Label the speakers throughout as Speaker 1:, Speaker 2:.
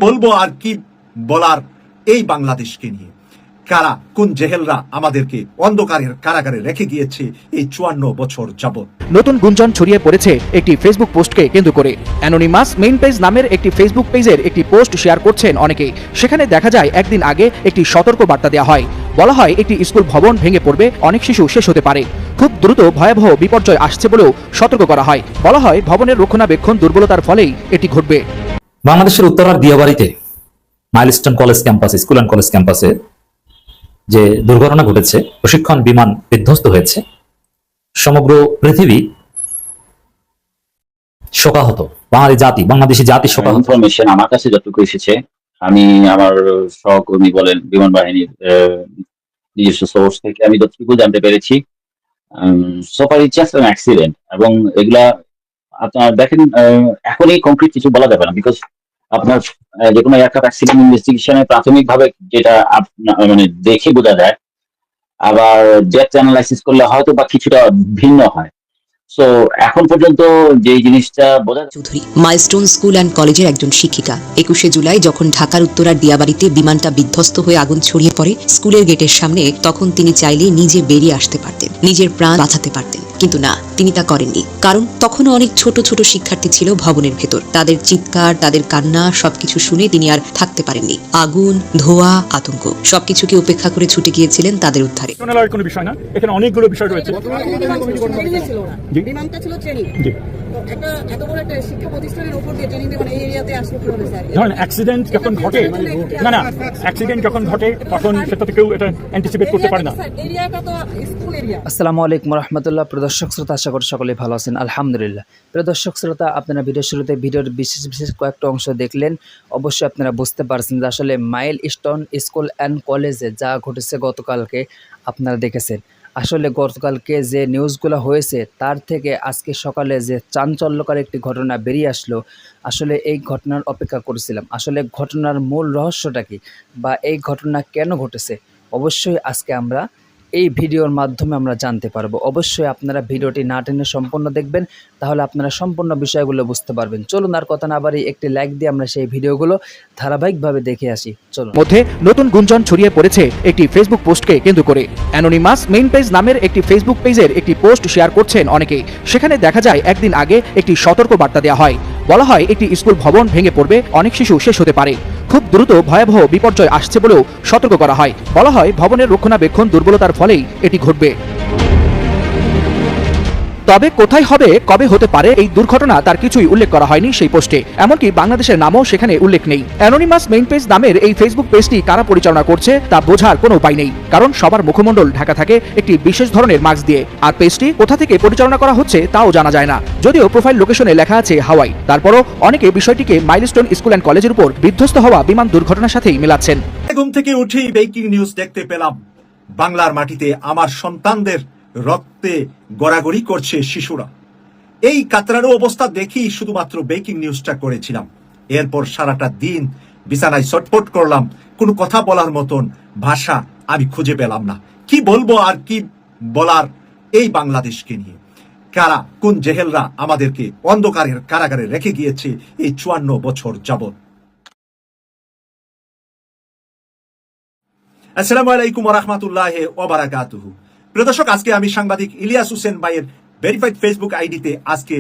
Speaker 1: বলবো আর কি বলার এই বাংলাদেশকে নিয়ে? কারা, কোন জেহেলরা আমাদেরকে অন্ধকারের কারাগারে রেখে গিয়েছে এই 54 বছর যাবত?
Speaker 2: নতুন গুঞ্জন ছড়িয়ে পড়েছে একটি ফেসবুক পোস্টকে কেন্দ্র করে। অ্যানোনিমাস মেইন পেজ নামের একটি ফেসবুক পেজের একটি পোস্ট শেয়ার করছেন অনেকেই। সেখানে দেখা যায় একদিন আগে একটি সতর্ক বার্তা দেওয়া হয়। বলা হয় একটি স্কুল ভবন ভেঙে পড়বে, অনেক শিশু শেষ হতে পারে, খুব দ্রুত ভয়াবহ বিপর্যয় আসছে বলেও সতর্ক করা হয়। বলা হয় ভবনের রক্ষণাবেক্ষণ দুর্বলতার ফলেই এটি ঘটবে।
Speaker 3: বাংলাদেশের উত্তরার দিয়াবাড়িতে মাইলস্টোন কলেজ ক্যাম্পাসে, স্কুল অ্যান্ড কলেজ ক্যাম্পাসে যে দুর্ঘটনা ঘটেছে, প্রশিক্ষণ বিমান বিধ্বস্ত হয়েছে, সমগ্র পৃথিবী শোকাহত, বাংলাদেশি জাতি শোকাহত।
Speaker 4: ইনফরমেশন আমার কাছে যতটুকু এসেছে, আমি আমার সহকর্মী বলেন, বিমান বাহিনীর নিজস্ব সোর্স থেকে আমি যতটুকু জানতে পেরেছি, সোফার ইটস জাস্ট অ্যান অ্যাক্সিডেন্ট। এবং এগুলা আপনার দেখেন, এখনই কংক্রিট কিছু বলা যাবে না, বিকজ আপনার যে কোনো এয়ারক্রাফট অ্যাক্সিডেন্ট ইনভেস্টিগেশনে প্রাথমিকভাবে যেটা মানে দেখে বোঝা যায়, আবার ডেথ অ্যানালাইসিস করলে হয়তো বা কিছুটা ভিন্ন হয়। সো এখন পর্যন্ত যে জিনিসটা বোঝা
Speaker 5: চৌধুরী মাইলস্টোন স্কুল অ্যান্ড কলেজের একজন শিক্ষিকা। 21শে জুলাই যখন ঢাকার উত্তরার দিয়াবাড়িতে বিমানটা বিধ্বস্ত হয়ে আগুন ছড়িয়ে পড়ে স্কুলের গেটের সামনে, তখন তিনি চাইলে নিজে বেরিয়ে আসতে পারতেন, নিজের প্রাণ বাঁচাতে পারতেন, কিন্তু না, তিনি তা করেননি। কারণ তখনও অনেক ছোট ছোট শিক্ষার্থী ছিল ভবনের ভেতর। তাদের চিৎকার, তাদের কান্না সবকিছু শুনে তিনি আর থাকতে পারেননি। আগুন, ধোঁয়া, আতঙ্ক সবকিছুকে উপেক্ষা করে ছুটে গিয়েছিলেন তাদের উদ্ধারে।
Speaker 6: কোনো বিষয় না, এখানে অনেকগুলো বিষয় রয়েছে।
Speaker 7: বিমানটা ছিল ট্রেনিং, একটা এত বড় একটা শিক্ষা প্রতিষ্ঠানের উপর দিয়ে ট্রেনিং মানে এই এরিয়াতে আসলে কিভাবে স্যার?
Speaker 6: ধরেন অ্যাক্সিডেন্ট যখন ঘটে, না অ্যাক্সিডেন্ট যখন ঘটে তখন সেটা কেউ এটা অ্যান্টিসিপেট করতে পারে না।
Speaker 7: এরিয়াটা তো স্কুল এরিয়া।
Speaker 8: আসসালামু আলাইকুম রাহমাতুল্লাহ। প্রিয় দর্শক শ্রোতা, আশা করি সকলেই ভালো আছেন, আলহামদুলিল্লাহ। প্রিয় দর্শক শ্রোতা, আপনারা ভিডিওর শুরুতে ভিডিওর বিশেষ কয়েকটা অংশ দেখলেন। অবশ্যই আপনারা বুঝতে পারছেন যে আসলে মাইলস্টোন স্কুল অ্যান্ড কলেজে যা ঘটেছে গতকালকে আপনারা দেখেছেন। আসলে গতকালকে যে নিউজগুলো হয়েছে তার থেকে আজকে সকালে যে চাঞ্চল্যকর একটি ঘটনা বেরিয়ে আসলো, আসলে এই ঘটনার অপেক্ষা করেছিলাম। আসলে ঘটনার মূল রহস্যটা কি বা এই ঘটনা কেন ঘটেছে, অবশ্যই আজকে আমরা এই ভিডিওর মাধ্যমে আমরা জানতে পারবো। অবশ্যই আপনারা ভিডিওটি না টেনে সম্পূর্ণ দেখবেন, তাহলে আপনারা সম্পূর্ণ বিষয়গুলো বুঝতে পারবেন। চলুন আর কথা না বাড়িয়ে একটি লাইক দিয়ে আমরা সেই ভিডিওগুলো ধারাবাহিকভাবে দেখে আসি। চলুন।
Speaker 2: মধ্যে নতুন গুঞ্জন ছড়িয়ে পড়েছে একটি ফেসবুক পোস্টকে কেন্দ্র করে। অ্যানোনিমাস মেইন পেজ নামের একটি ফেসবুক পেজের একটি পোস্ট শেয়ার করছেন অনেকেই। সেখানে দেখা যায় একদিন আগে একটি সতর্ক বার্তা দেওয়া হয়। বলা হয় একটি স্কুল ভবন ভেঙে পড়বে, অনেক শিশু শেষ হতে পারে, খুব দ্রুত ভয়াবহ বিপর্যয় আসছে বলেও সতর্ক করা হয়। বলা হয় ভবনের রক্ষণাবেক্ষণ দুর্বলতার ফলেই এটি ঘটবে। তবে কোথায় হবে, কবে হতে পারে এই দুর্ঘটনা তার কিছুই উল্লেখ করা হয়নি সেই পোস্টে। এমনকি বাংলাদেশের নামও সেখানে উল্লেখ নেই। অ্যানোনিমাস মেইন পেজ নামের এই ফেসবুক পেজটি কারা পরিচালনা করছে তা বোঝার কোনো উপায় নেই, কারণ সবার মুখমণ্ডল ঢাকা থাকে একটি বিশেষ ধরনের মাস্ক দিয়ে। আর পেজটি কোথা থেকে পরিচালনা করা হচ্ছে তাও জানা যায় না, যদিও প্রোফাইল লোকেশনে লেখা আছে হাওয়াই। তারপরও অনেকে বিষয়টিকে মাইলস্টোন স্কুল অ্যান্ড কলেজের উপর বিধ্বস্ত হওয়া বিমান দুর্ঘটনার সাথেই মেলাচ্ছেন।
Speaker 1: ঘুম থেকে উঠেই ব্রেকিং নিউজ দেখতে পেলাম, বাংলার মাটিতে আমার সন্তানদের রক্তে গড়াগড়ি করছে শিশুরা। এই কাতরানো অবস্থা দেখি শুধুমাত্র ব্রেকিং নিউজটা করেছিলাম। এরপর সারাটা দিন বিছানায় ছটফট করলাম, কোনো কথা বলার মতন ভাষা আমি খুঁজে পেলাম না। কি বলবো আর কি বলার এই বাংলাদেশকে নিয়ে? কারা, কোন জেহেলরা আমাদেরকে অন্ধকারের কারাগারে রেখে গিয়েছে এই 54 বছর যাবত? আসসালামু আলাইকুম ওয়া রাহমাতুল্লাহি ওয়া বারাকাতুহু। প্রিয় দর্শক, আজকে আমি সাংবাদিক ইলিয়াস হোসেন ভাইয়ের ভেরিফাইড ফেসবুক আইডিতে আজকে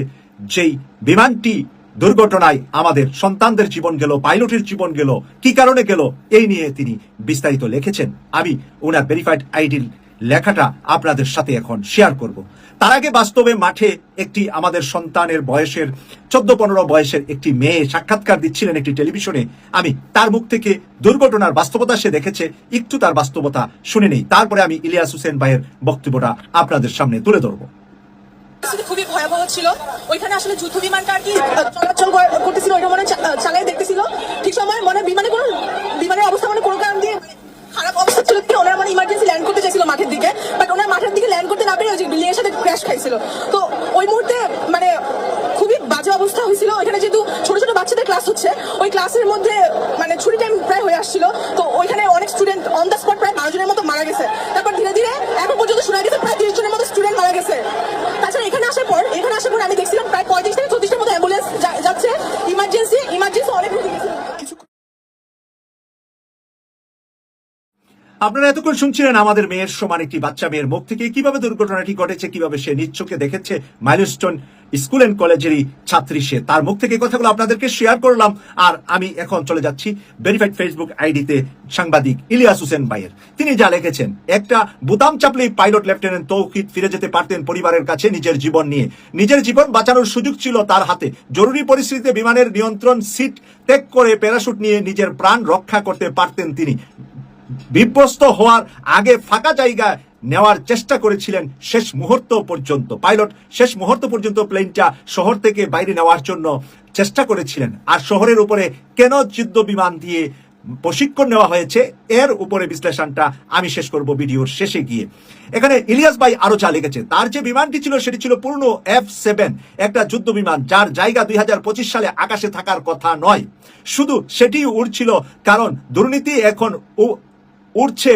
Speaker 1: যেই বিমানটি দুর্ঘটনায় আমাদের সন্তানদের জীবন গেল, পাইলটের জীবন গেল, কি কারণে গেল, এই নিয়ে তিনি বিস্তারিত লিখেছেন। আমি ওনার ভেরিফাইড আইডির লেখাটা আপনাদের সাথে এখন শেয়ার করব। তার আগে বাস্তবে মাঠে একটি আমাদের সন্তানের বয়সের 14-15 বয়সের একটি মেয়ে সাক্ষাৎকার দিচ্ছিলেন একটি টেলিভিশনে। আমি তার মুখ থেকে দুর্ঘটনার বাস্তবতা সে দেখেছে, একটু তার বাস্তবতা শুনে নেই, তারপরে আমি ইলিয়াস হোসেন ভাইয়ের বক্তব্যটা আপনাদের সামনে তুলে ধরবো।
Speaker 7: খুবই ভয়াবহ ছিল। ওইখানে আসলে যুদ্ধ বিমানটা আর কি চলাচল করতেছিল, ওইটা মনে চালাই দেখতেছিল। ঠিক সময় মানে বিমানের অবস্থা মানে কোনো কারণ দিয়ে খারাপ অবস্থা ছিল কি, ওনারা মানে ইমার্জেন্সি ল্যান্ড করতে চাইছিল মাঠের দিকে, বাট ওনার মাঠের দিকে ল্যান্ড করতে না পেরে ওই যে বিল্ডিং এর সাথে ক্র্যাশ খাইছিল। তো ওই মুহূর্তে মানে খুবই বাজে অবস্থা হয়েছিল। ওইখানে যেহেতু ছোট ছোট বাচ্চাদের ক্লাস হচ্ছে, ওই ক্লাসের মধ্যে মানে ছুটি টাইম প্রায় হয়ে আসছিল। তো ওইখানে অনেক স্টুডেন্ট অন দ্য স্পট প্রায় 12 জনের মতো মারা গেছে। তারপর ধীরে ধীরে এখন পর্যন্ত শোনা গেছে প্রায় 30 জনের মতো স্টুডেন্ট মারা গেছে। তাছাড়া এখানে আসার পর আমি দেখছিলাম প্রায় 35 থেকে 36টার মতো অ্যাম্বুলেন্স যাচ্ছে, ইমার্জেন্সি অনেক রোগী গেছে।
Speaker 1: আপনারা এতক্ষণ শুনছিলেন আমাদের মেয়ের সমান একটি বাচ্চা মেয়ের মুখ থেকে কিভাবে দুর্ঘটনাটি ঘটেছে, কিভাবে সে নিজ চোখে দেখেছে। মাইলস্টোন স্কুল এন্ড কলেজেরই ছাত্রী সে, তার মুখ থেকে কথাগুলো আপনাদেরকে শেয়ার করলাম। আর আমি এখন চলে যাচ্ছি ভেরিফাইড ফেসবুক আইডিতে সাংবাদিক ইলিয়াস হোসেন ভাইয়ের। তিনি যা লিখেছেন, একটা বোতাম চাপলেই পাইলট লেফটেন্যান্ট তৌকির ফিরে যেতে পারতেন পরিবারের কাছে নিজের জীবন নিয়ে। নিজের জীবন বাঁচানোর সুযোগ ছিল তার হাতে। জরুরি পরিস্থিতিতে বিমানের নিয়ন্ত্রণ সিট ত্যাগ করে প্যারাশুট নিয়ে নিজের প্রাণ রক্ষা করতে পারতেন তিনি। বিধ্বস্ত হওয়ার আগে ফাঁকা জায়গা নেওয়ার চেষ্টা করেছিলেন শেষ মুহূর্ত পর্যন্ত। পাইলট শেষ মুহূর্ত পর্যন্ত প্লেনটা শহর থেকে বাইরে নেওয়ার জন্য চেষ্টা করেছিলেন। আর শহরের উপরে কেন যুদ্ধ বিমান দিয়ে প্রশিক্ষণ নেওয়া হয়েছে এর উপরে বিশ্লেষণটা আমি শেষ করব ভিডিওর শেষে গিয়ে। এখানে ইলিয়াস ভাই আরো যা লিখেছে, তার যে বিমানটি ছিল সেটি ছিল পূর্ণ F7, একটা যুদ্ধ বিমান যার জায়গা 2025 সালে আকাশে থাকার কথা নয়। শুধু সেটি উড়ছিল কারণ দুর্নীতি এখন উড়ছে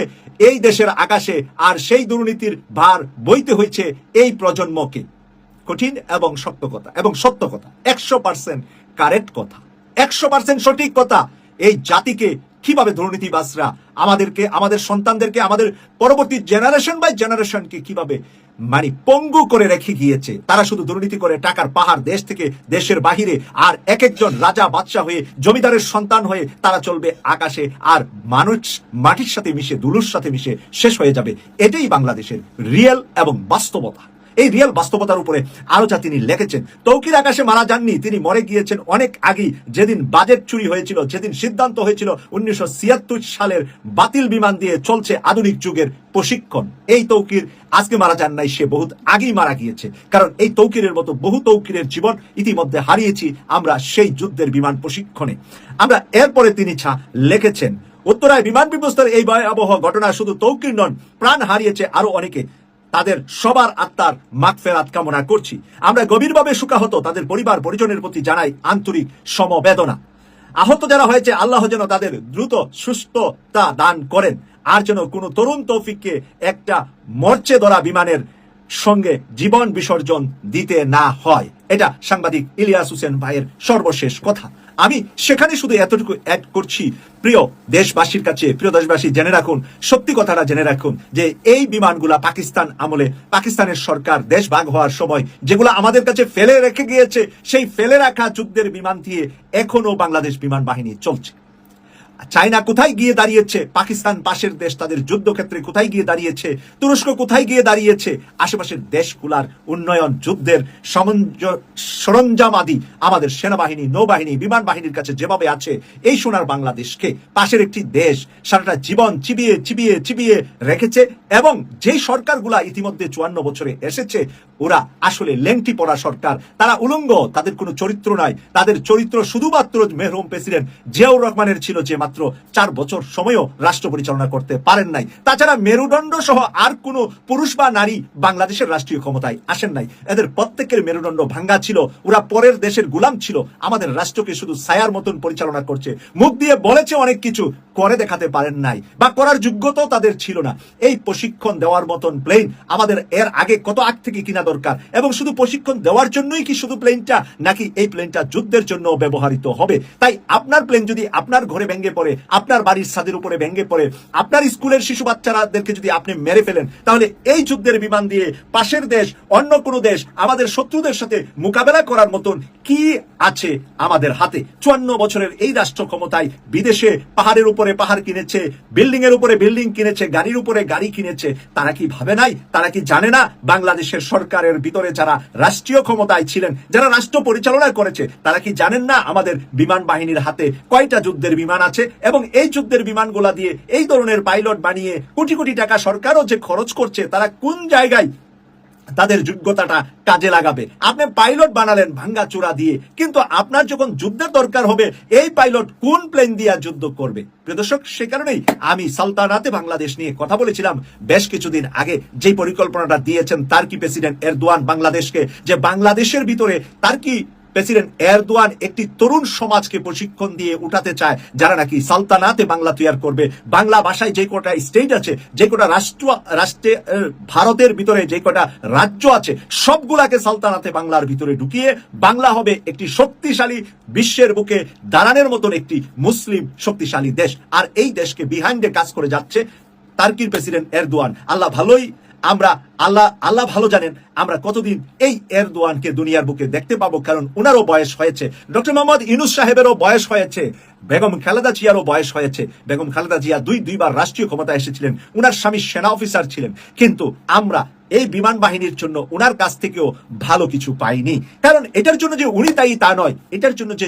Speaker 1: এই দেশের আকাশে, আর সেই দুর্নীতির ভার বইতে হয়েছে এই প্রজন্মকে। কঠিন এবং সত্য কথা, এবং সত্য কথা, 100% কারেক্ট কথা, 100% সঠিক কথা। এই জাতিকে কিভাবে দুর্নীতিবাজরা আমাদেরকে, আমাদের সন্তানদেরকে, আমাদের পরবর্তী জেনারেশন বাই জেনারেশনকে কিভাবে মানে পঙ্গু করে রেখে গিয়েছে। তারা শুধু দুর্নীতি করে টাকার পাহাড় দেশ থেকে দেশের বাহিরে, আর এক একজন রাজা বাদশা হয়ে, জমিদারের সন্তান হয়ে তারা চলবে আকাশে, আর মানুষ মাটির সাথে মিশে, ধুলোর সাথে মিশে শেষ হয়ে যাবে। এটাই বাংলাদেশের রিয়েল এবং বাস্তবতা। এই রিয়েল বাস্তবতার উপরে আরো যা তিনি লিখেছেন, তৌকির আকাশে মারা যাননি, তিনি মরে গিয়েছেন অনেক আগেই। যেদিন বাজেট চুরি হয়েছিল, যেদিন সিদ্ধান্ত হয়েছিল 1976 সালের বাতিল বিমান দিয়ে চলছে আধুনিক যুগের প্রশিক্ষণ, এই তৌকির আজকে মারা যান নাই, সে বহুত আগেই মারা গিয়েছে। কারণ এই তৌকিরের মতো বহু তৌকিরের জীবন ইতিমধ্যে হারিয়েছি আমরা সেই যুদ্ধের বিমান প্রশিক্ষণে। আমরা এরপরে তিনি লিখেছেন, উত্তরায় বিমান বিধ্বস্তের এই ভয়াবহ ঘটনা শুধু তৌকির নন, প্রাণ হারিয়েছে আরো অনেকে। তাদের সবার আত্মার মাগফিরাত কামনা করছি। আমরা গভীরভাবে শোকাহত, তাদের পরিবার পরিজনের প্রতি জানাই আন্তরিক সমবেদনা। আহত যারা হয়েছে, আল্লাহ যেন তাদের দ্রুত সুস্থতা দান করেন, আর যেন কোনো তরুণ তৌফিককে একটা মরচে ধরা বিমানের সঙ্গে জীবন বিসর্জন দিতে না হয়। এটা সাংবাদিক ইলিয়াস হোসেন ভাইয়ের সর্বশেষ কথা। আমি সেখানে শুধু এতটুকু অ্যাড করছি, প্রিয় দেশবাসীর কাছে, প্রিয় দেশবাসী জেনে রাখুন, সত্যি কথাটা জেনে রাখুন, যে এই বিমানগুলা পাকিস্তান আমলে, পাকিস্তানের সরকার দেশ ভাগ হওয়ার সময় যেগুলো আমাদের কাছে ফেলে রেখে গিয়েছে, সেই ফেলে রাখা যুদ্ধের বিমান দিয়ে এখনো বাংলাদেশ বিমান বাহিনী চলছে। চায়না কোথায় গিয়ে দাঁড়িয়েছে, পাকিস্তান পাশের দেশ, তাদের যুদ্ধক্ষেত্রে কোথায় গিয়ে দাঁড়িয়েছে, তুরস্ক কোথায় গিয়ে দাঁড়িয়েছে, আশেপাশের দেশগুলার উন্নয়ন, যুদ্ধের সরঞ্জাম আদি আমাদের সেনাবাহিনী, নৌবাহিনী, বিমান বাহিনীর কাছে যেভাবে আছে, এই সোনার বাংলাদেশকে পাশের একটি দেশ সারাটা জীবন চিবিয়ে চিবিয়ে চিবিয়ে রেখেছে। এবং যেই সরকারগুলা ইতিমধ্যে 54 বছরে এসেছে, ওরা আসলে লেংটি পড়া সরকার, তারা উলঙ্গ, তাদের কোনো চরিত্র নাই। তাদের চরিত্র শুধুমাত্র মেহরুম প্রেসিডেন্ট জিয়াউর রহমানের ছিল, যে মাত্র 4 বছর সময়ও রাষ্ট্র পরিচালনা করতে পারেন নাই। তাছাড়া মেরুদণ্ড সহ আর কোনো পুরুষ বা নারী বাংলাদেশের রাষ্ট্রীয় ক্ষমতায় আসেন নাই। এদের প্রত্যেকের মেরুদণ্ড ভাঙ্গা ছিল, ওরা পরের দেশের গোলাম ছিল, আমাদের রাষ্ট্রকে শুধু ছায়ার মতন পরিচালনা করছে। মুখ দিয়ে বলেছে অনেক কিছু, করে দেখাতে পারেন নাই, বা করার যোগ্যতাও তাদের ছিল না। এই প্রশিক্ষণ দেওয়ার মতন প্লেন আমাদের এর আগে কত আগ থেকে কিনা দরকার, এবং শুধু প্রশিক্ষণ দেওয়ার জন্যই কি শুধু প্লেনটা, নাকি এই প্লেনটা যুদ্ধের জন্য ব্যবহৃত হবে? তাই আপনার প্লেন যদি আপনার ঘরে ভেঙে পড়ে, আপনার বাড়ির ছাদের উপরে ভেঙে পড়ে, আপনার স্কুলের শিশু বাচ্চাদেরকে যদি আপনি মেরে ফেলেন, তাহলে এই যুদ্ধের বিমান দিয়ে পাশের দেশ, অন্য কোনো দেশ, আমাদের শত্রুদের সাথে মোকাবেলা করার মতন কি আছে আমাদের হাতে? 54 বছরের এই রাষ্ট্র ক্ষমতায় বিদেশে পাহাড়ের উপরে পাহাড় কিনেছে, বিল্ডিং এর উপরে বিল্ডিং কিনেছে, গাড়ির উপরে গাড়ি কিনেছে। তারা কি ভাবে নাই? তারা কি জানে না বাংলাদেশের সরকারের ভিতরে যারা রাষ্ট্রীয় ক্ষমতায় ছিলেন, যারা রাষ্ট্র পরিচালনা করেছে, তারা কি জানেন না আমাদের বিমান বাহিনীর হাতে কয়টা যুদ্ধের বিমান আছে? এবং এই যুদ্ধের বিমানগুলা দিয়ে এই ধরনের পাইলট বানিয়ে কোটি কোটি টাকা সরকারও যে খরচ করছে, তারা কোন জায়গায় তাদের যোগ্যতাটা কাজে লাগাবে? আপনি পাইলট বানালেন ভাঙ্গা চূড়া দিয়ে, কিন্তু আপনার যখন যুদ্ধের দরকার হবে, এই পাইলট কোন প্লেন দিয়ে যুদ্ধ করবে? প্রিয় দর্শক, সে কারণেই আমি সালতানাতে বাংলাদেশ নিয়ে কথা বলেছিলাম বেশ কিছুদিন আগে। যে পরিকল্পনাটা দিয়েছেন তার্কি প্রেসিডেন্ট এরদোয়ান বাংলাদেশকে, যে বাংলাদেশের ভিতরে তার্কি প্রেসিডেন্ট এরদোয়ান একটি তরুণ সমাজকে প্রশিক্ষণ দিয়ে উঠাতে চায়, যারা নাকি সালতানাতে বাংলা তৈরি করবে। বাংলা ভাষায় যে কটা স্টেট আছে, যে কটা রাষ্ট্রে ভারতের ভিতরে যে কটা রাজ্য আছে, সবগুলাকে সালতানাতে বাংলার ভিতরে ঢুকিয়ে বাংলা হবে একটি শক্তিশালী, বিশ্বের বুকে দাঁড়ানোর মতন একটি মুসলিম শক্তিশালী দেশ। আর এই দেশকে বিহাইন্ডে কাজ করে যাচ্ছে টার্কির প্রেসিডেন্ট এরদোয়ান। আল্লাহ ভালো জানেন আমরা কতদিন এই এরদোয়ানকে দুনিয়ার বুকে দেখতে পাবো, কারণ ওনারও বয়স হয়েছে, ডক্টর মোহাম্মদ ইউনূস সাহেবেরও বয়স হয়েছে, বেগম খালেদা জিয়ারও বয়স হয়েছে। বেগম খালেদা জিয়া দুইবার রাষ্ট্রীয় ক্ষমতায় এসেছিলেন, উনার স্বামী সেনা অফিসার ছিলেন, কিন্তু আমরা এই বিমান বাহিনীর জন্য উনার কাছ থেকেও ভালো কিছু পাইনি। কারণ এটার জন্য যে উনি দায়ী তা নয়, এটার জন্য যে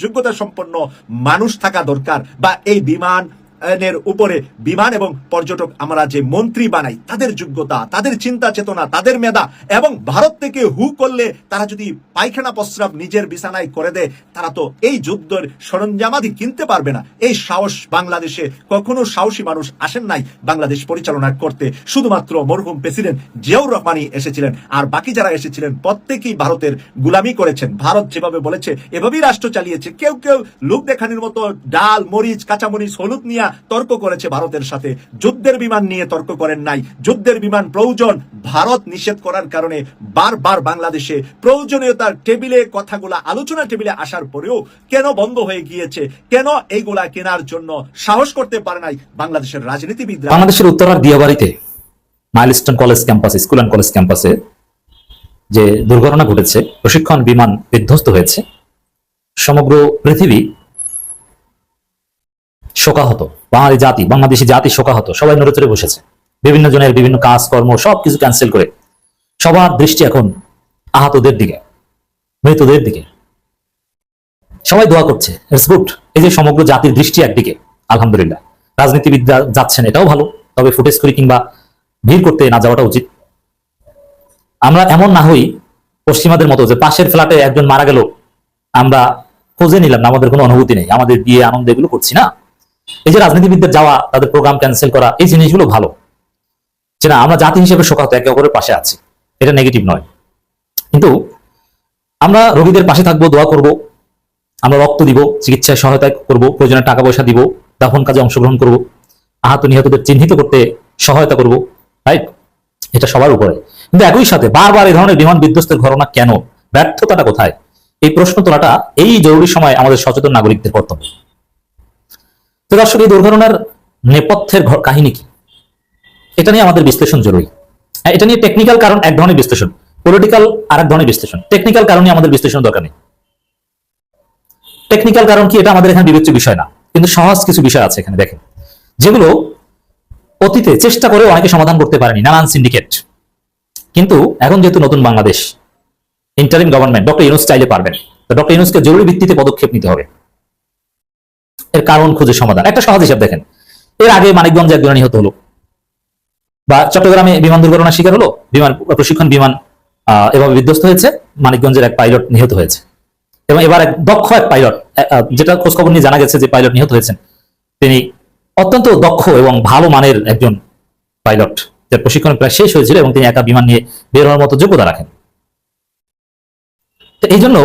Speaker 1: যোগ্যতা সম্পন্ন মানুষ থাকা দরকার, বা এই বিমানের উপরে বিমান এবং পর্যটক আমরা যে মন্ত্রী বানাই তাদের যোগ্যতা, তাদের চিন্তা চেতনা, তাদের মেধা, এবং ভারত থেকে হু করলে তারা যদি পায়খানা প্রস্রাব নিজের বিছানায় করে দেয়, তারা তো এই যুদ্ধের সরঞ্জামাদি কিনতে পারবে না। এই সাহস বাংলাদেশে কখনো সাহসী মানুষ আসেন নাই বাংলাদেশ পরিচালনা করতে, শুধুমাত্র মরহুম প্রেসিডেন্ট জিয়াউর রহমানই এসেছিলেন, আর বাকি যারা এসেছিলেন প্রত্যেকেই ভারতের গুলামি করেছেন। ভারত যেভাবে বলেছে এভাবেই রাষ্ট্র চালিয়েছে। কেউ লোক দেখানোর মতো ডাল মরিচ কাঁচামরিচ হলুদ নিয়ে তর্ক করেছে ভারতের সাথে, যুদ্ধের বিমান নিয়ে তর্ক করেন নাই। যুদ্ধের বিমান প্রয়োজন, ভারত নিষেধ করার কারণে বারবার বাংলাদেশে প্রয়োজনীয়তার টেবিলে কথাগুলা আলোচনা টেবিলে আসার পরেও কেন বন্ধ হয়ে গিয়েছে, কেন এইগুলা কেনার জন্য সাহস করতে পারে নাই বাংলাদেশের রাজনীতিবিদরা?
Speaker 3: বাংলাদেশের উত্তরার দিয়াবাড়িতে মাইলস্টোন কলেজ ক্যাম্পাসে, স্কুল অ্যান্ড কলেজ ক্যাম্পাসে যে দুর্ঘটনা ঘটেছে, প্রশিক্ষণ বিমান বিধ্বস্ত হয়েছে, সমগ্র পৃথিবী শোকাহত, বাংলাদেশি জাতি শোকাহত, সবাই নড়ে চড়ে বসেছে। বিভিন্ন জনের বিভিন্ন কাজ কর্ম সবকিছু ক্যান্সেল করে সবার দৃষ্টি এখন আহতদের দিকে, মৃতদের দিকে। সবাই দোয়া করছে, ইটস গুড। এই যে সমগ্র জাতির দৃষ্টি একদিকে, আলহামদুলিল্লাহ। রাজনীতিবিদরা যাচ্ছেন, এটাও ভালো, তবে ফুটেজ করে কিংবা ভিড় করতে না যাওয়াটা উচিত। আমরা এমন না হই পশ্চিমাদের মতো যে পাশের ফ্ল্যাটে একজন মারা গেল আমরা খোঁজে নিলাম না, আমাদের কোনো অনুভূতি নেই, আমাদের বিয়ে আনন্দ এগুলো করছি না। এই যে রাজনীতিবিদদের যাওয়া, তাদের প্রোগ্রাম ক্যান্সেল করা, এই জিনিসগুলো ভালো, যে না আমরা জাতি হিসেবে শোকাহত, একে অপরের পাশে আছি, এটা নেগেটিভ নয়। কিন্তু আমরা রোগীদের পাশে থাকবো, দোয়া করব, আমরা রক্ত দিব, চিকিৎসায় সহায়তা করব, প্রয়োজনে টাকা পয়সা দিব, দাফন কাজে অংশগ্রহণ করব, আহত নিহতদের চিহ্নিত করতে সহায়তা করব, রাইট? এটা সবার উপরে। কিন্তু একই সাথে বারবার এই ধরনের বিমান বিধ্বস্তের ঘটনা কেন, ব্যর্থতাটা কোথায়, এই প্রশ্ন তোলাটা এই জরুরি সময় আমাদের সচেতন নাগরিকদের কর্তব্য। তো দর্শক, এই দুর্ঘটনার নেপথ্যের কাহিনী কি, এটা নিয়ে আমাদের বিশ্লেষণ জরুরি। এটা নিয়ে টেকনিক্যাল কারণ এক ধরনের বিশ্লেষণ, পলিটিক্যাল আর এক ধরনের বিশ্লেষণ। টেকনিক্যাল কারণে আমাদের বিশ্লেষণ দরকার নেই। টেকনিক্যাল কারণ কি এটা আমাদের এখানে বিবেচ্য বিষয় না, কিন্তু সহজ কিছু বিষয় আছে এখানে দেখেন, যেগুলো অতীতে চেষ্টা করে অনেকে সমাধান করতে পারেনি, নানান সিন্ডিকেট। কিন্তু এখন যেহেতু নতুন Bangladesh, interim government, doctor Yunus চাইলে পারবেন, তো ডক্টর ইউনূসকে জরুরি ভিত্তিতে পদক্ষেপ নিতে হবে, এর কারণ খুঁজে সমাধান। একটা সহজ হিসাব দেখেন, এর আগে মানিকগঞ্জে একজন নিহত হলো, বা চট্টগ্রামে বিমান দুর্ঘটনার শিকার হলো, প্রশিক্ষণ বিমান এভাবে বিধ্বস্ত হয়েছে, মানিকগঞ্জের এক পাইলট নিহত হয়েছে, এবং এবার এক দক্ষ এক পাইলট, যেটা খোঁজখবর নিয়ে জানা গেছে যে পাইলট নিহত হয়েছেন, তিনি অত্যন্ত দক্ষ এবং ভালো মানের একজন পাইলট, যার প্রশিক্ষণ প্রায় শেষ হয়েছিল এবং তিনি একা বিমান নিয়ে বের হওয়ার মতো যোগ্যতা রাখেন। তো এই জন্য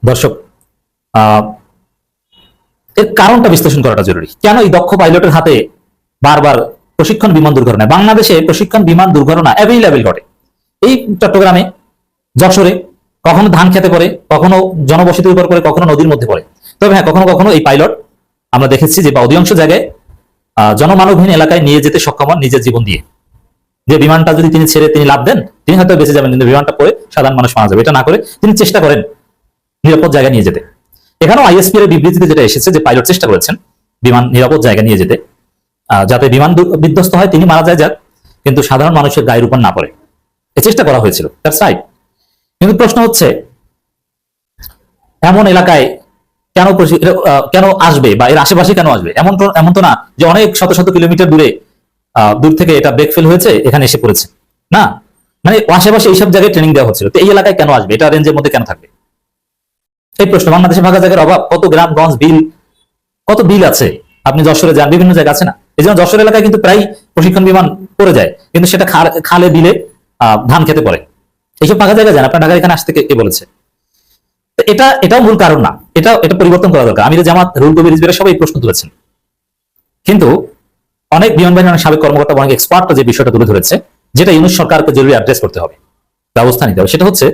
Speaker 3: দর্শক, এর কারণটা বিশ্লেষণ করাটা জরুরি। কেন এই দক্ষ পাইলটের হাতে বারবার প্রশিক্ষণ বিমান দুর্ঘটনা? বাংলাদেশে প্রশিক্ষণ বিমান দুর্ঘটনা অ্যাভেইলেবল ঘটে, এই চট্টগ্রামে, যশোরে, কখনো ধান খেতে পড়ে, কখনো জনবসতির উপর পড়ে, কখনো নদীর মধ্যে পড়ে। তবে হ্যাঁ, কখনো কখনো এই পাইলট আমরা দেখেছি যে অধিকাংশ জায়গায় জনমানবহীন এলাকায় নিয়ে যেতে সক্ষম হন নিজের জীবন দিয়ে। যে বিমানটা যদি তিনি ছেড়ে তিনি লাভ দেন, তিনি হয়তো বেঁচে যাবেন, কিন্তু বিমানটা পড়ে সাধারণ মানুষ মারা যাবে। এটা না করে তিনি চেষ্টা করেন নিরাপদ জায়গায় নিয়ে যেতে। এখানেও আইএসপি এর বিবৃতিতে যেটা এসেছে যে পাইলট চেষ্টা করেছেন বিমান নিরাপদ জায়গায় নিয়ে যেতে, যাতে বিমান বিধ্বস্ত হয়, তিনি মারা যায় যাক, কিন্তু সাধারণ মানুষের গায়ের উপর না পড়ে, এ চেষ্টা করা হয়েছিল। That's right. কিন্তু প্রশ্ন হচ্ছে, এমন এলাকায় কেন আসবে, বা এর আশেপাশে কেন আসবে? এমন তো না যে অনেক শত শত কিলোমিটার দূর থেকে এটা ব্রেক ফেল হয়েছে, এখানে এসে পড়েছে, না। মানে আশেপাশে এইসব জায়গায় ট্রেনিং দেওয়া হচ্ছিল, তো এই এলাকায় কেন আসবে? এটা রেঞ্জের মধ্যে কেন থাকবে? এই প্রশ্ন। বাংলাদেশে ফাঁকা জায়গার অভাব, কত গ্রামগঞ্জ কত বিল আছে, আপনি যশোরে যান, বিভিন্ন জায়গা আছে না? এই জন্য যশোর এলাকায় কিন্তু প্রায় প্রশিক্ষণ বিমান পড়ে যায়, কিন্তু সেটা খালে বিলে ধান খেতে পড়ে। এইসব ফাঁকা জায়গায় যান, আপনার ঢাকা এখানে আসতে কে বলেছে? এটাও মূল কারণ না, এটা পরিবর্তন করা দরকার। আমির জামাত, রুল কবির রিজভীরা সবাই প্রশ্ন তুলেছেন, কিন্তু অনেক বিমান বাহিনীর অনেক সাবেক কর্মকর্তা, অনেক এক্সপার্ট যে বিষয়টা তুলে ধরেছে, যেটা ইউনূস সরকারকে জরুরি অ্যাড্রেস করতে হবে, ব্যবস্থা নিতে হবে, সেটা হচ্ছে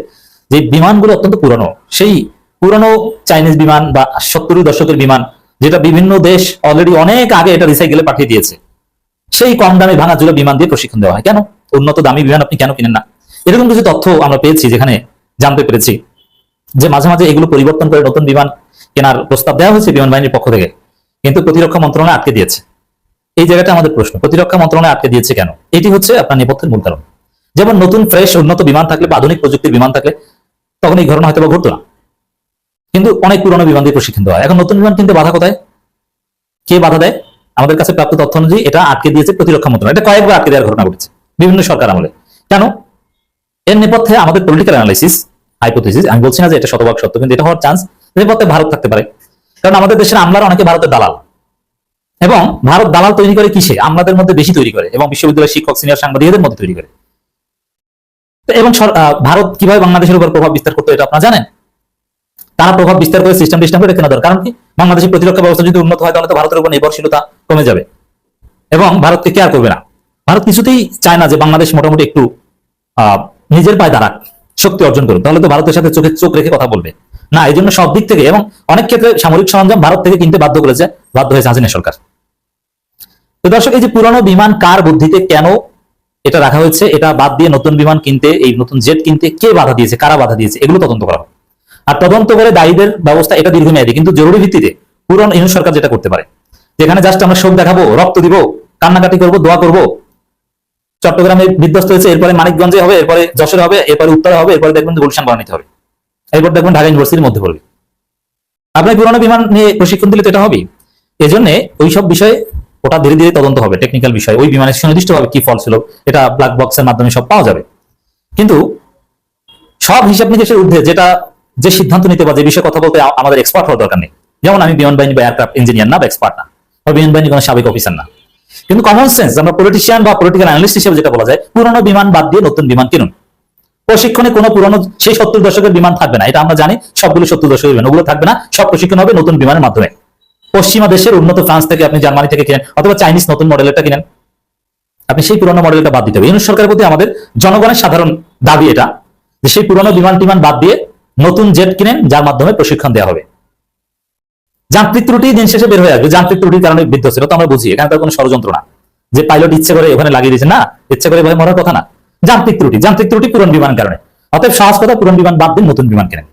Speaker 3: যে বিমানগুলো অত্যন্ত পুরনো, সেই পুরনো চাইনিজ বিমান বা 70 দশকের বিমান যেটা বিভিন্ন দেশ অলরেডি অনেক আগে এটা রিসাইকেলে পাঠিয়ে দিয়েছে, সেই কম দামে ভাঙাচোরা বিমান দিয়ে প্রশিক্ষণ দেওয়া হয়। কেন? উন্নত দামি বিমান আপনি কেন কিনেন না? এরকম কিছু তথ্য আমরা পেয়েছি, যেখানে জানতে পেরেছি যে মাঝে মাঝে এগুলো পরিবর্তন করে নতুন বিমান কেনার প্রস্তাব দেওয়া হয়েছে বিমান বাহিনীর পক্ষ থেকে, কিন্তু প্রতিরক্ষা মন্ত্রণালয় আটকে দিয়েছে। এই জায়গাটা আমাদের প্রশ্ন, প্রতিরক্ষা মন্ত্রণালয় আটকে দিয়েছে কেন? এটি হচ্ছে আপনার নেপথ্যের মূল কারণ। যেমন নতুন ফ্রেশ উন্নত বিমান থাকলে বা আধুনিক প্রযুক্তির বিমান থাকলে তখন এই ঘটনা হয়তো বা ঘটতো না, কিন্তু অনেক পুরনো বিমান দিয়ে প্রশিক্ষণ দেওয়া হয়। এখন নতুন বিমান কিনতে বাধা কোথায়? কে বাধা দেয়? আমাদের কাছে প্রাপ্ত তথ্য অনুযায়ী এটা আটকে দিয়েছে প্রতিরক্ষা মন্ত্রণালয়। এটা কয়েকবার আটকে দেওয়ার ঘটনা ঘটেছে বিভিন্ন সরকার আমলে। কেন? এর নেপথ্যে আমাদের পলিটিক্যাল অ্যানালাইসিস, হাইপোথিসিস, আমি বলছি না যে এটা শতভাগ সত্য, কিন্তু এটা হওয়ার চান্স নেপথ্যে ভারত থাকতে পারে। কারণ আমাদের দেশের আমলারা অনেকে ভারতের দালাল, এবং ভারত দালাল তৈরি করে কিসে? আমলাদের মধ্যে বেশি তৈরি করে, এবং বিশ্ববিদ্যালয়ের শিক্ষক সিনিয়র সাংবাদিকদের মধ্যে তৈরি করে। এবং ভারত কিভাবে বাংলাদেশের উপর প্রভাব বিস্তার করতে এটা আপনারা জানেন। তারা প্রভাব বিস্তার করে সিস্টেম করে কেনা দরকার। কারণ কি? বাংলাদেশের প্রতিরক্ষা ব্যবস্থা যদি উন্নত হয় তাহলে তো ভারতের উপর নির্ভরশীলতা কমে যাবে এবং ভারতকে কেয়ার করবে না। ভারত কিছুতেই চায় না যে বাংলাদেশ মোটামুটি একটু নিজের পায়ে দাঁড়াক, শক্তি অর্জন করুক, তাহলে তো ভারতের সাথে চোখে চোখ রেখে কথা বলবে না। এই জন্য সব দিক থেকে এবং অনেক ক্ষেত্রে সামরিক সরঞ্জাম ভারত থেকে কিনতে বাধ্য হয়েছে হাসিনা সরকার। তো দর্শক, এই যে পুরনো বিমান কার বুদ্ধিতে কেন এটা রাখা হয়েছে, এটা বাদ দিয়ে নতুন বিমান কিনতে, এই নতুন জেট কিনতে কে বাধা দিয়েছে, কারা বাধা দিয়েছে, এগুলো তদন্ত করা হবে। আর তদন্ত করে দায়ীদের ব্যবস্থা, এটা দীর্ঘমেয়াদী, কিন্তু জরুরি ভিত্তিতে পুরনো ইউনিট সরকার যেটা করতে পারে, যেখানে জাস্ট আমরা শোক দেখাবো, রক্ত দিব, কান্নাকাটি করবো, দোয়া করবো। চট্টগ্রামে বিধ্বস্ত হয়েছে, এরপরে মানিকগঞ্জে হবে, এরপরে যশোরে হবে, এরপরে উত্তরে হবে, এরপরে দেখবেন গুলশান বানাতে হবে, এরপর দেখবেন ঢাকা ইউনিভার্সিটির মধ্যে পড়বে। আপনার পুরনো বিমান নিয়ে প্রশিক্ষণ দিলে তো এটা হবেই। এজন্য ওইসব বিষয়ে ওটা ধীরে ধীরে তদন্ত হবে, টেকনিক্যাল বিষয়, ওই বিমানের সুনির্দিষ্টভাবে কি ফল ছিল এটা ব্ল্যাক বক্সের মাধ্যমে সব পাওয়া যাবে। কিন্তু সব হিসাব নিকেশের ঊর্ধ্বে যেটা যে সিদ্ধান্ত নিতে বা যে বিষয়ে কথা বলতে আমাদের এক্সপার্ট হওয়ার দরকার নেই। যেমন আমি বিমান বাহিনী বা এয়ারক্রাফট ইঞ্জিনিয়ার না বা এক্সপার্ট না, বা বিমান বাহিনী কোনো সাবেক অফিসার না, কিন্তু কমন সেন্স, আমরা পলিটিশিয়ান বা পলিটিক্যাল অ্যানালিস্ট হিসেবে যেটা বলা যায়, পুরনো বিমান বাদ দিয়ে নতুন বিমান কিনুন। প্রশিক্ষণে কোনো পুরনো সেই 70 দশকের বিমান থাকবে না, এটা আমরা জানি। সবগুলো 70 দশকের বিমান ওগুলো থাকবে না, সব প্রশিক্ষণ হবে নতুন বিমানের মাধ্যমে। পশ্চিমা দেশের উন্নত ফ্রান্স থেকে আপনি জার্মানি থেকে কিনেন, অথবা চাইনিজ নতুন মডেলটা কিনেন, আপনি সেই পুরনো মডেলটা বাদ দিতে হবে। ইউনিট সরকারের প্রতি আমাদের জনগণের সাধারণ দাবি এটা, যে সেই পুরনো বিমান টিমান বাদ দিয়ে নতুন জেট কিনেন, যার মাধ্যমে প্রশিক্ষণ দেওয়া হবে। যান্ত্রিক ত্রুটি দিন শেষে বের হয়ে আসবে, যান্ত্রিক ত্রুটির কারণে বিধ্বস্ত, তো আমরা বুঝি, এখানে তার কোনো ষড়যন্ত্র না যে পাইলট ইচ্ছে করে ওখানে লাগিয়ে দিয়েছে, না, ইচ্ছে করে ভাই মরার কথা না। যান্ত্রিক ত্রুটি পুরনো বিমানের কারণে। অতএব সাহস কথা, পুরনো বিমান বাদ দিন, নতুন বিমান কিনেন।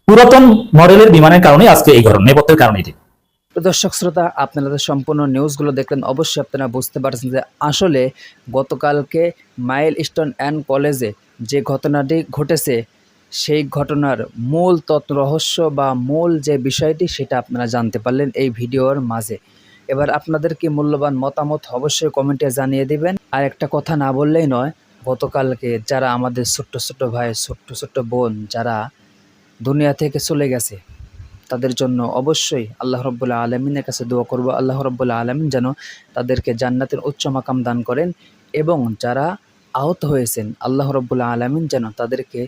Speaker 3: পুরাতন মডেলের বিমানের কারণে আজকে এই ঘটনা, নেপথ্যের কারণ এটি।
Speaker 8: দর্শক শ্রোতা, আপনারা তো সম্পূর্ণ নিউজগুলো দেখলেন, অবশ্যই আপনারা বুঝতে পারছেন যে আসলে গতকালকে মাইলস্টোন অ্যান্ড কলেজে যে ঘটনাটি ঘটেছে, সেই ঘটনার মূল রহস্য বা মূল যে বিষয়টি, সেটা আপনারা জানতে পারলেন এই ভিডিওর মাঝে। এবার আপনাদের কি মূল্যবান মতামত অবশ্যই কমেন্টে জানিয়ে দিবেন। আর একটা কথা না বললেই নয়, গতকালকে যারা আমাদের ছোট্ট ছোট্ট ভাই, ছোট্ট বোন যারা দুনিয়া থেকে চলে গেছে, তাদের জন্য অবশ্যই আল্লাহ রাব্বুল আলামিনের কাছে দোয়া করব, আল্লাহ রাব্বুল আলামিন যেন তাদেরকে জান্নাতের উচ্চ মাকাম দান করেন, এবং যারা আহত হয়েছেন আল্লাহ রাব্বুল আলামিন যেন তাদেরকে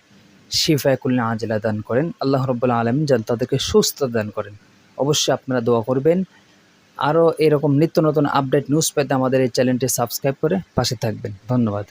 Speaker 8: শিফায়ে কুল্লি আজিলা দান করেন, আল্লাহ রাব্বুল আলামিন যেন তাদেরকে সুস্থতা দান করেন। অবশ্যই আপনারা দোয়া করবেন। আরও এরকম নিত্য নতুন আপডেট নিউজ পেতে আমাদের এই চ্যানেলটি সাবস্ক্রাইব করে পাশে থাকবেন। ধন্যবাদ।